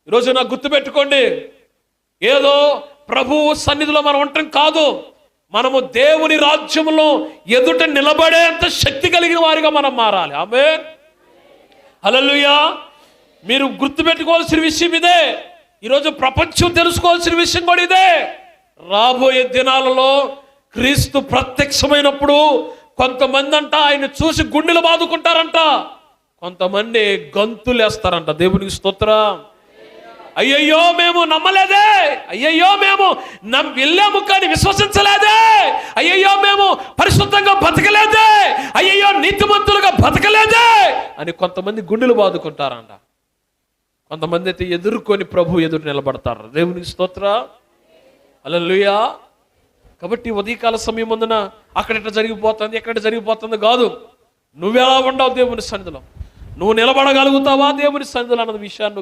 ఈరోజు నాకు గుర్తుపెట్టుకోండి, ఏదో ప్రభువు సన్నిధిలో మనం ఉండటం కాదు, మనము దేవుని రాజ్యంలో ఎదుట నిలబడేంత శక్తి కలిగిన వారిగా మనం మారాలి. ఆమేన్, హల్లెలూయా. మీరు గుర్తుపెట్టుకోవాల్సిన విషయం ఇదే. ఈరోజు ప్రపంచం తెలుసుకోవాల్సిన విషయం కూడా ఇదే. రాబోయే దినాలలో క్రీస్తు ప్రత్యక్షమైనప్పుడు కొంతమంది అంట ఆయన చూసి గుండెలు బాదుకుంటారంట, కొంతమంది గంతులేస్తారంట. దేవునికి స్తోత్రం. అయ్యయ్యో మేము నమ్మలేదే, అయ్యయ్యో మేము వెళ్ళాము కానీ విశ్వసించలేదే, అయ్యయ్యో మేము పరిశుద్ధంగా బతకలేదే, అయ్యయ్యో నీతిమంతులుగా బతకలేదే అని కొంతమంది గుండెలు బాదుకుంటారంట. కొంతమంది అయితే ఎదుర్కొని ప్రభు ఎదురు నిలబడతారు. దేవునికి స్తోత్రం, హల్లెలూయా. కాబట్టి ఉదయకాల సమయం ముందున అక్కడ ఎట్లా జరిగిపోతుంది, ఎక్కడ జరిగిపోతుంది కాదు, నువ్వెలా ఉండవు దేవుని సన్నిధిలో, నువ్వు నిలబడగలుగుతావా దేవుని సన్నిధిలో అన్న విషయాన్ని